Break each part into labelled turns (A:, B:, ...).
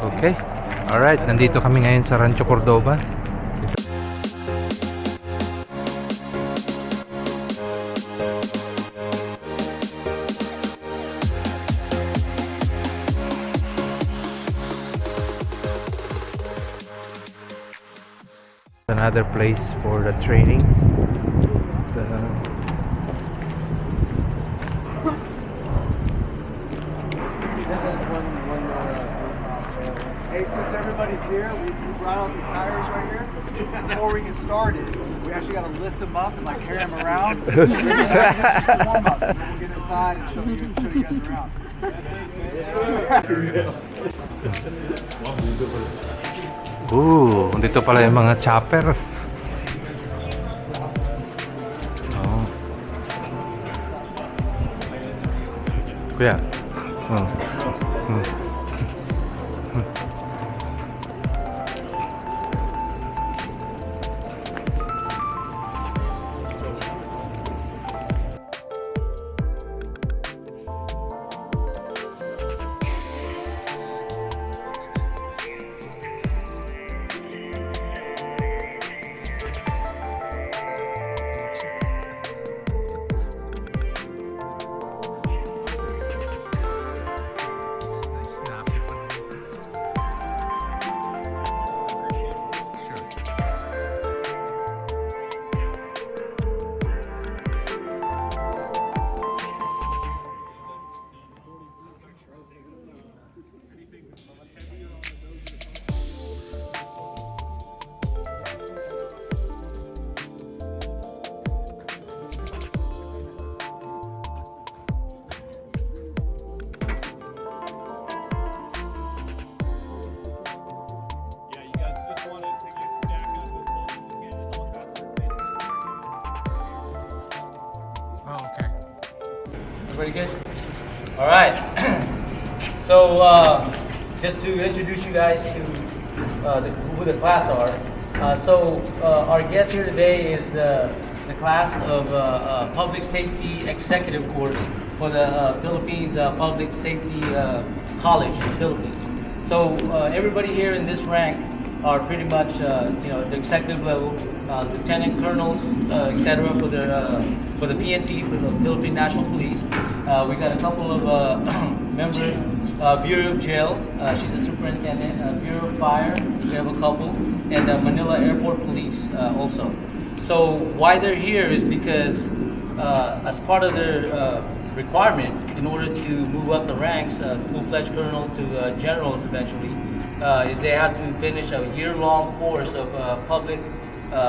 A: Okay. Alright, nandito kami ngayon sa Rancho Cordova. Another place for the training.
B: Hey, since everybody's here, we brought out these tires right here. Before we get started, we actually got to lift them up and like carry them around. Just a warm up, and then we'll get inside and show you guys around.
A: Dito pala yung mga chopper. Oh. Kuya. Oh.
C: Everybody good? All right. So just to introduce you guys to who the class are. Our guest here today is the class of Public Safety Executive course for the Philippines Public Safety College in the Philippines. So everybody here in this rank are pretty much the executive level, lieutenant colonels, etc. for the PNP, for the Philippine National Police. We got a couple of members, Bureau of Jail, she's a superintendent, Bureau of Fire, we have a couple, and Manila Airport Police also. So why they're here is because as part of their requirement, in order to move up the ranks, full-fledged colonels to generals eventually, is they have to finish a year-long course of public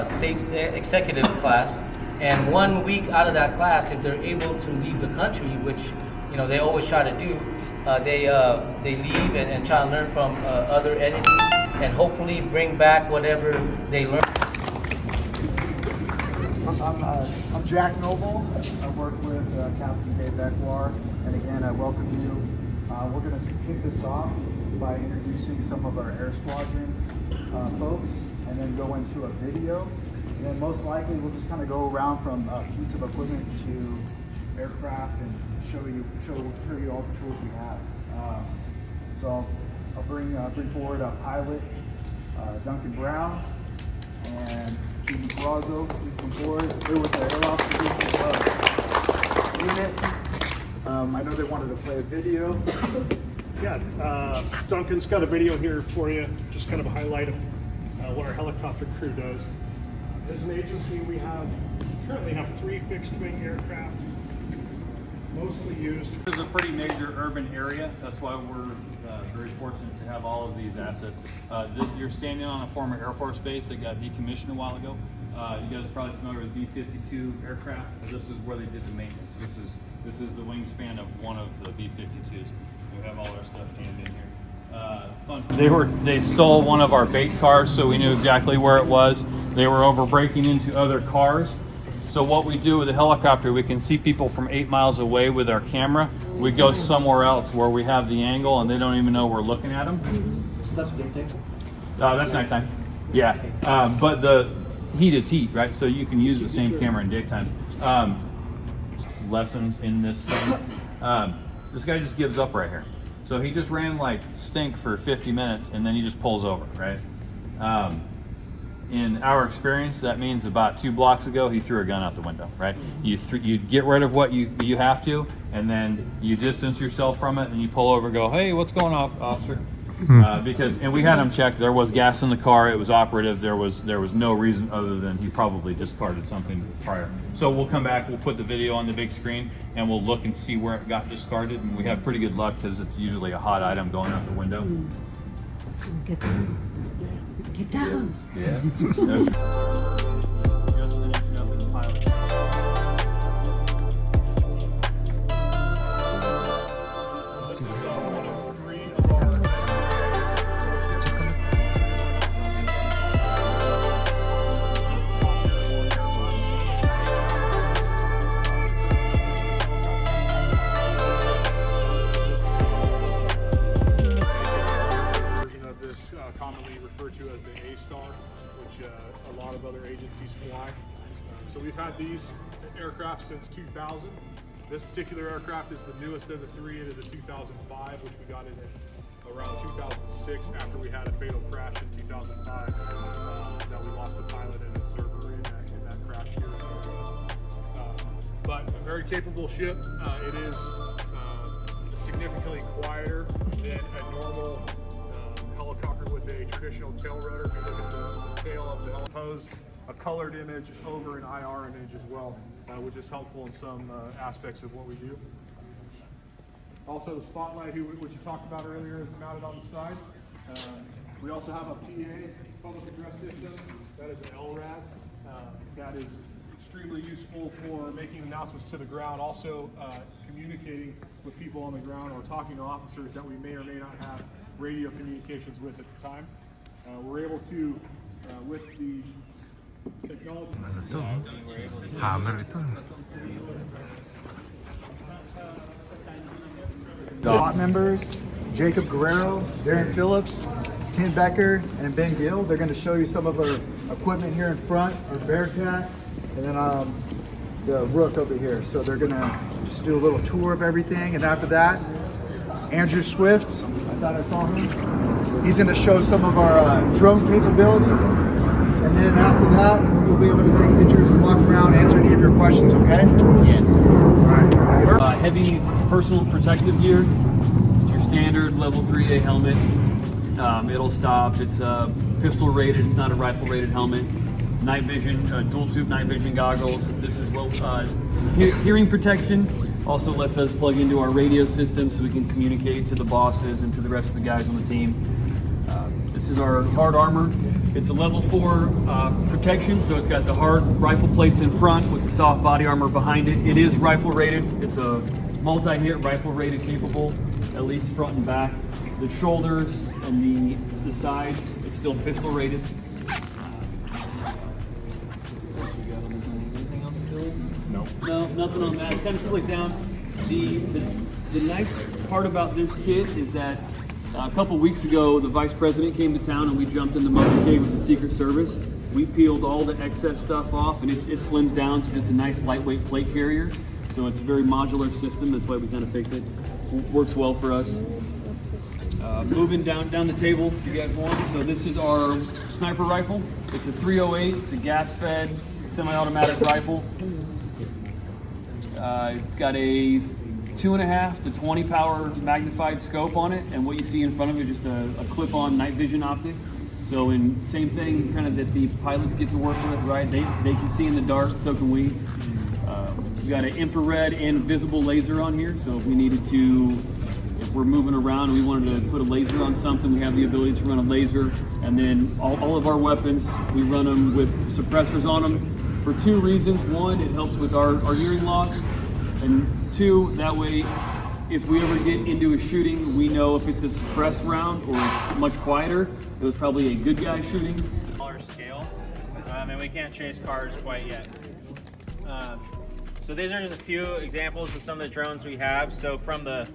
C: safety executive class. And 1 week out of that class, if they're able to leave the country, which they always try to do, they leave and try to learn from other entities and hopefully bring back whatever they learn.
B: I'm Jack Noble. I work with Captain Dave Bekwar, and again, I welcome you. We're going to kick this off by introducing some of our Air Squadron folks, and then go into a video. And then most likely we'll just kind of go around from a piece of equipment to aircraft and show you all the tools we have. So I'll bring forward a pilot, Duncan Brown, and Chief Brazo, please come forward. They're with the Air Officers unit. I know they wanted to play a video.
D: Yeah, Duncan's got a video here for you, just kind of a highlight of what our helicopter crew does. As an agency, we currently have 3 fixed-wing aircraft, mostly used.
E: This is a pretty major urban area. That's why we're very fortunate to have all of these assets. You're standing on a former Air Force base that got decommissioned a while ago. You guys are probably familiar with B-52 aircraft. This is where they did the maintenance. This is the wingspan of one of the B-52s. We have all our stuff jammed in here. They stole one of our bait cars, so we knew exactly where it was. They were over breaking into other cars. So what we do with the helicopter, we can see people from 8 miles away with our camera. We go somewhere else where we have the angle and they don't even know we're looking at them.
B: Is that daytime?
E: That's nighttime. Yeah, but the heat is heat, right? So you can use the same camera in daytime. Lessons in this thing. This guy just gives up right here. So he just ran like stink for 50 minutes and then he just pulls over, right? In our experience, that means about 2 blocks ago, he threw a gun out the window, right? You get rid of what you have to, and then you distance yourself from it, and you pull over and go, hey, what's going on, officer? And we had him checked. There was gas in the car. It was operative. There was no reason other than he probably discarded something prior. So we'll come back. We'll put the video on the big screen, and we'll look and see where it got discarded. And we have pretty good luck because it's usually a hot item going out the window.
F: Get down. Get down.
E: Yeah. Just finishing up with the pilot.
D: Commonly referred to as the A-Star, which a lot of other agencies fly. So we've had these aircraft since 2000. This particular aircraft is the newest of the 3. It is a 2005, which we got in around 2006 after we had a fatal crash in 2005 that we lost a pilot and observer in that crash here. But a very capable ship. It is significantly quieter than a normal helicopter with a traditional tail rotor. If you look at the tail of the helicopter, a colored image over an IR image as well, which is helpful in some aspects of what we do. Also, the spotlight, which you talked about earlier, is mounted on the side. We also have a PA, public address system. That is an LRAD. That is extremely useful for making announcements to the ground, also communicating with people on the ground or talking to officers that we may or may not have radio communications with at the time. We're able to, with the technology.
A: Ano to? Hammer ito.
B: Bot members, Jacob Guerrero, Darren Phillips, Ken Becker, and Ben Gill. They're going to show you some of our equipment here in front, our Bearcat, and then the Rook over here. So they're going to just do a little tour of everything, and after that, Andrew Swift, I thought I saw him. He's going to show some of our drone capabilities, and then after that, we'll be able to take pictures and walk around, answer any of your questions, okay?
E: Yes.
B: All right.
E: Heavy personal protective gear. It's your standard level 3A helmet. It'll stop. It's pistol rated. It's not a rifle rated helmet. Night vision, dual tube night vision goggles. This is what some hearing protection. Also lets us plug into our radio system so we can communicate to the bosses and to the rest of the guys on the team. This is our hard armor. It's a level 4 protection, so it's got the hard rifle plates in front with the soft body armor behind it. It is rifle rated. It's a multi-hit rifle rated capable, at least front and back. The shoulders and the sides, it's still pistol rated. No, nothing on that. It's kind of slicked down. The nice part about this kit is that a couple weeks ago, the vice president came to town and we jumped in the motorcade with the Secret Service. We peeled all the excess stuff off and it slims down to just a nice lightweight plate carrier. So it's a very modular system. That's why we kind of fixed it. Works well for us. Moving down the table, if you guys want. So this is our sniper rifle. It's a 308. It's a gas-fed, semi-automatic rifle. It's got a 2.5 to 20 power magnified scope on it, and what you see in front of it is just a clip-on night vision optic. So same thing kind of that the pilots get to work with, right? They can see in the dark, so can we. We've got an infrared and visible laser on here, so if we needed to, if we're moving around and we wanted to put a laser on something, we have the ability to run a laser. And then all of our weapons, we run them with suppressors on them for 2 reasons. 1, it helps with our hearing loss. And 2, that way, if we ever get into a shooting, we know if it's a suppressed round or it's much quieter, it was probably a good guy shooting.
G: Smaller scale, and we can't chase cars quite yet. So these are just a few examples of some of the drones we have. So from the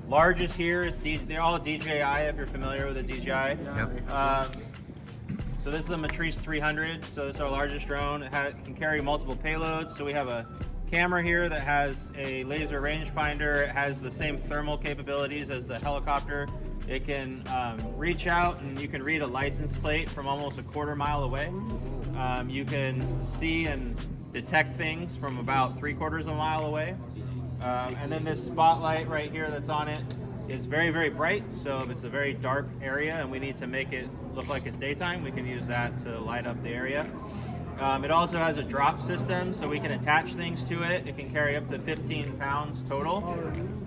G: largest here is they're all DJI, if you're familiar with a DJI.
A: Yep.
G: So this is the Matrice 300. So this is our largest drone. It can carry multiple payloads. So we have a camera here that has a laser rangefinder. It has the same thermal capabilities as the helicopter. It can reach out and you can read a license plate from almost a quarter-mile away. You can see and detect things from about 3/4 of a mile away. And then this spotlight right here that's on it is very, very bright. So if it's a very dark area and we need to make it look like it's daytime, we can use that to light up the area. It also has a drop system, so we can attach things to it. It can carry up to 15 pounds total,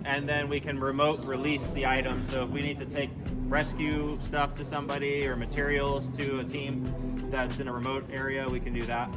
G: and then we can remote release the item. So if we need to take rescue stuff to somebody or materials to a team that's in a remote area, we can do that.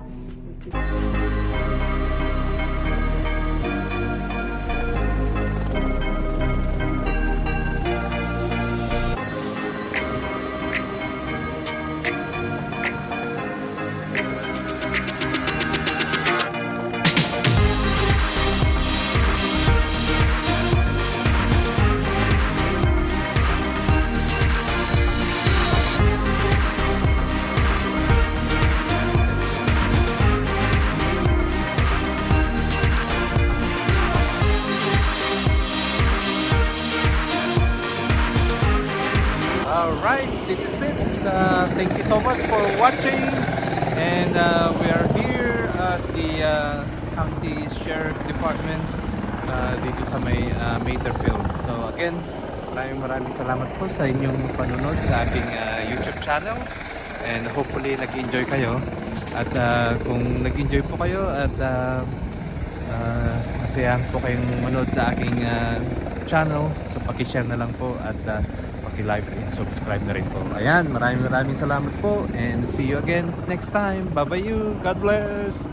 A: Alright, this is it. Thank you so much for watching. And we are here at the County Sheriff Department dito sa may Materfield. So again, maraming salamat po sa inyong panunod sa aking YouTube channel. And hopefully nag-enjoy kayo. At kung nag-enjoy po kayo at masayang po kayong manood sa aking channel, so paki-share na lang po at paki-like and subscribe na rin po. Ayan, maraming salamat po and see you again next time. Bye bye you. God bless.